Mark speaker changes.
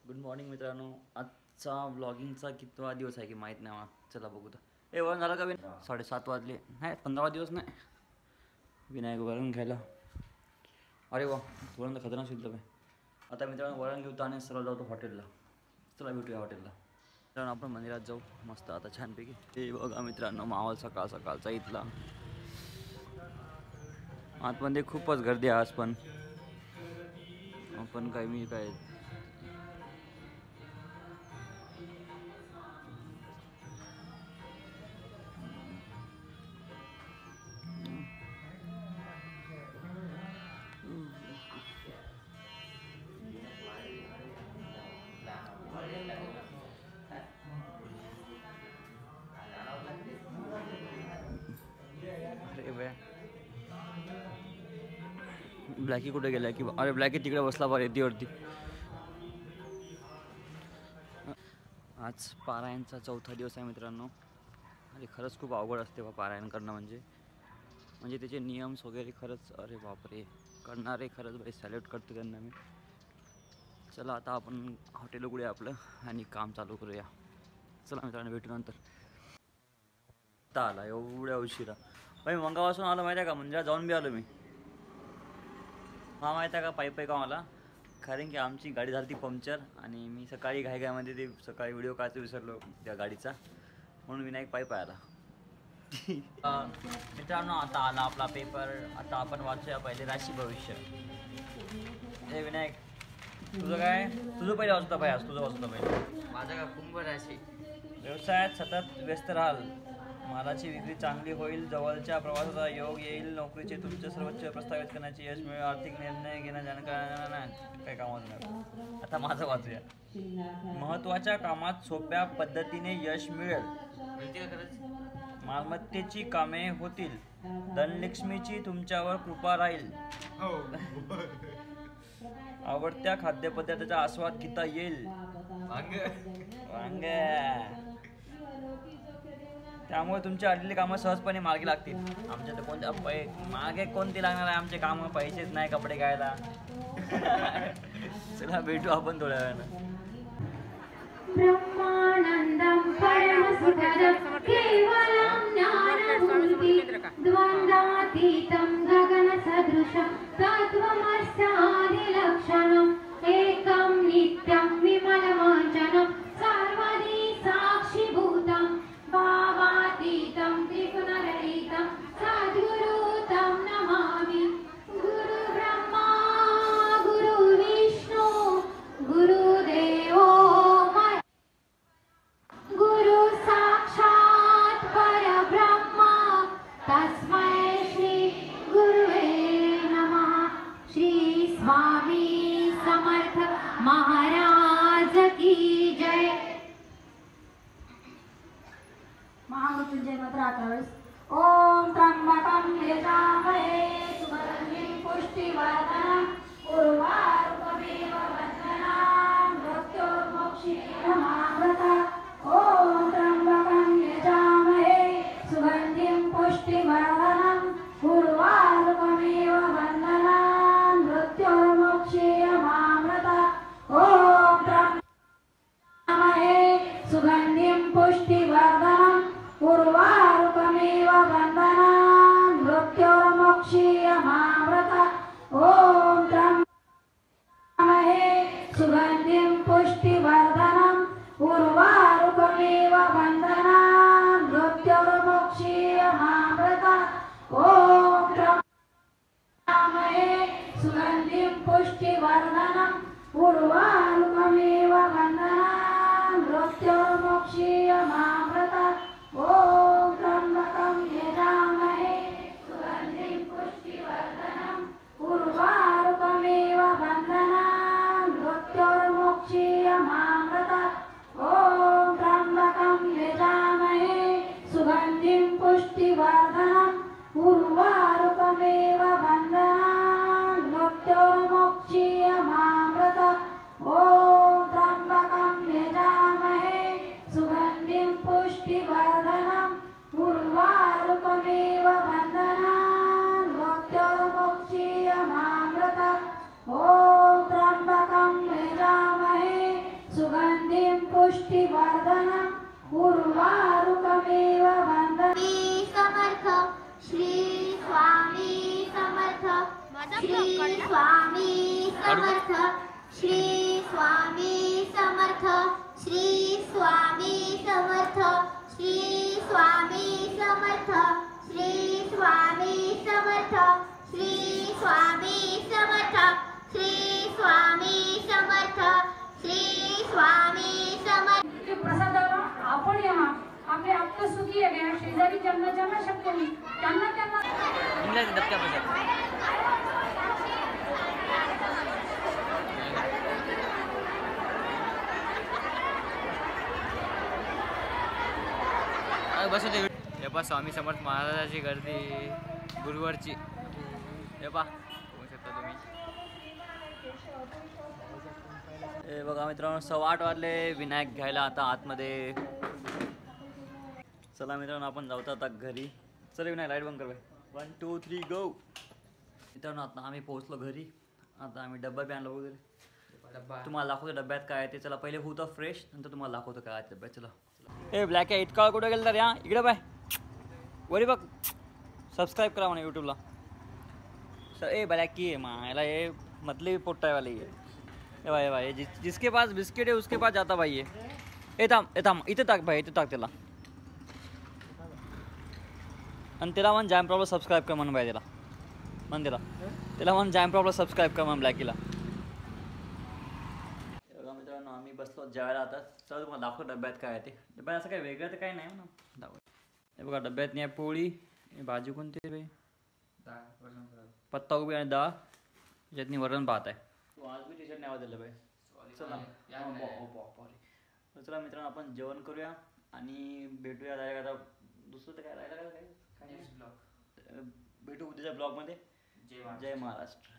Speaker 1: Good morning मित्रांनो. आजचा व्लॉगिंगचा कितवा दिवस आहे की माहीत नाही मला. चला बघू तर. ए वळण झालं का विन 7:30 वाजले. नाही 15वा दिवस नाही. विनायक वळण घ्यायला. अरे वा वळण तर खतरनाक शिकलं आहे. आता मित्रांनो वळण घेऊ आणि सरळ जाऊ हॉटेलला. चला भेटूया हॉटेलला. मित्रांनो आपण मंदिरात जाऊ मस्त आता छानपैकी. ते बघा मित्रांनो माहोल सकाळ सकाळचा इथला. आतमध्ये खूपच गर्दी आहे आज पण. आपण काय मी काय ब्लॅकी कुठे गेला की अरे ब्लॅकी तिकडे बसला बरं रेतीवरती. आज पारायणचा चौथा दिवस आहे मित्रांनो. आणि खरंच खूप अवघड असते बा पारायण करणं म्हणजे त्याचे नियम्स वगैरे खरंच अरे बापरे करणारे खरंच भाई सॅल्यूट करतो त्यांना मी. चला आता आपण हॉटेल उघडूया आपलं आणि काम चालू करूया. चला मित्रांनो भेटू नंतर. आता आला एवढ्या उशिरा भाई मंगावासून आलो माहिती आहे का मंदिरात जाऊन बी आलो मी. हा माहीत आहे का पायी का मला. कारण की आमची गाडी झाली ती पंक्चर आणि मी सकाळी घाईघाईमध्ये ते सकाळी व्हिडिओ काढायचं विसरलो त्या गाडीचा म्हणून विनायक पायी आला. मित्रांनो आता आला आपला पेपर. आता आपण वाचूया पहिले राशी भविष्य. हे विनायक तुझं काय तुझं पहिले वाचता पाहिजे. आज तुझं वाचतं पहिले.
Speaker 2: माझा का कुंभ राशी.
Speaker 1: व्यवसायात सतत व्यस्त राहाल. मालाची विक्री चांगली होईल. जवळच्या प्रवासाचा योग येईल. नोकरीचे तुमचे सर्वोच्च प्रस्तावित करण्याचे यश मिळेल. आर्थिक निर्णय घेणं जाणकार काही कामाचं नाही. आता माझं वाचूया. महत्त्वाच्या कामात सोप्या पद्धतीने यश मिळेल.
Speaker 2: मिळते का खरंच?
Speaker 1: मालमत्तेची कामे होतील. धनलक्ष्मीची तुमच्यावर कृपा राहील. आवडत्या खाद्यपदार्थाचा आस्वाद घेता येईल. वांग त्यामुळे तुमची अडलेली कामं सहजपणे मार्गी लागतील. आमच्या तर कोणत्या मागे कोणती लागणार आहे आमचे कामं. पैसेच नाही कपडे घ्यायला. चला भेटू आपण थोड्या वेळानं.
Speaker 3: ब्रह्मानंदं परमसुखदं केवलं ज्ञानमूर्ति द्वन्द्वातीतं गगनसदृशं तत्त्वमस्यादिलक्षणम् एकं नित्यं विमलमोचनं सर्वदि साक्षिभूतं भावातीतं त्रिगुणरहितं सद्गुरु तं नमामि. गुरुब्रह्मा गुरुविष्णु गुरुदेवो गुरु साक्षात् परब्रह्म तस्मै श्री गुरुवे नमः. श्री स्वामी समर्थ महाराज की जय. महामृत्युंजय मंत्र 11. ओम त्र्यंबकं यजामहे सुगन्धिं पुष्टिवर्धनम् उर्वारुकमेव वन्दनां मृत्योर्मोक्षीयमामृतम्. ओम त्र्यंबकं यजामहे सुगन्धिं पुष्टिवर्धनम् उर्वारुकमेव वन्दनां मृत्योर्मोक्षीयमामृतम्. ओम त्र्यंबकमहे सुगन्धिं पुष्टिवर्धनम् उर्वारुकमेव वन्दनां मृत्योर्मोक्षीयमामृतम्. ओम त्र्यंबकमहे सुगन्धिं पुष्टिवर्धनम् उर्वारुकमेव वन्दनां मृत्योर्मोक्षीयमामृतम्. ओम त्र्यंबकमहे सुगन्धिं पुष्टिवर्धनम् उर्वारुकमेव वन्दनां मृत्योर्मोक्षीयमामृतम्. ओम त्र्यंबकं यजामहे सुगन्धिं पुष्टिवर्धनम् उर्वारुकमेव वन्दनां मृत्योर्मोक्षीयमामृतम्. ओम त्र्यंबकं यजामहे सुगन्धिं पुष्टिवर्धनम् उर्वारुकमेव वन्दनां मृत्योर्मोक्षीयमामृतम्. ओम त्र्यंबकं यजामहे सुगन्धिं पुष्टिवर्धनम् उर्वारुकमेव वन्दनां मृत्योर्मोक्षीयमामृतम्. ओम त्र्यंबकं यजामहे पुष्टिवर्धनम् उर्वारुकमेव वन्दनं
Speaker 4: समर्थ श्री स्वामी समर्थ श्री स्वामी समर्थ श्री स्वामी समर्थ श्री स्वामी समर्थ श्री स्वामी समर्थ श्री स्वामी समर्थ श्री स्वामी समर्थ श्री स्वामी समर्थ श्री स्वामी समर्थ
Speaker 3: ते प्रसादाला आपण या आपले आप्तसुखी आहे शेजारी ज्यांना शक्य नाही त्यांना
Speaker 2: इंग्रजी दबक्या बजात बस होते हे पा स्वामी समर्थ महाराजाची गर्दी गुरुवारची हे पा बघू शकता तुम्ही.
Speaker 1: हे बघा मित्रांनो 8:15 वाजले विनायक घ्यायला आता आतमध्ये. चला मित्रांनो आपण जाऊतो आता घरी. चला विनायक लाईट बंद कर बाय. 1 2 3 गो. मित्रांनो आता आम्ही पोहोचलो घरी. आता आम्ही डब्बा बी आणला वगैरे. तुम्हाला दाखवतो डब्यात काय आहे ते. चला पहिले होतं फ्रेश नंतर तुम्हाला दाखवतो काय आहे डब्यात. चला ए ब्लॅक आहे इतका कुठं गेलं तर या इकडे बाय वरी बघ सबस्क्राईब करा म्हणा यूट्यूबला. सर ए ब्लॅक की आहे याला हे मतली पोट्टा वाले ये भाई भाई जिसके पास बिस्किट है उसके पास जाता भाई ये. ए थांब इथे टाक भाई इथे टाक त्याला. आणि त्याला म्हण जॅम प्रॉब्लेम सबस्क्राईब कर म्हण भाई त्याला म्हण त्याला म्हण जॅम प्रॉब्लेम सबस्क्राईब कर म्हण ब्लॅकीला. बघा मित्रांनो आम्ही बसलो जेवायला आता. चला तुम्हाला दाखव डब्यात काय आहे ते. डब्यात असं काही वेगळं तर काही नाही ना दाखव. हे बघा डब्यात नाही पोळी भाजी कोणती भाई पत्ता उभी आणि डाळ ज्यातनी वरण भात आहे. आज बी टी शर्ट नाही दिलं भाई. चला चला मित्रांनो आपण जेवण करूया आणि भेटूया आता दुसरं तर काय राहिलं काय भेटू उद्याच्या ब्लॉगमध्ये. जय महाराष्ट्र.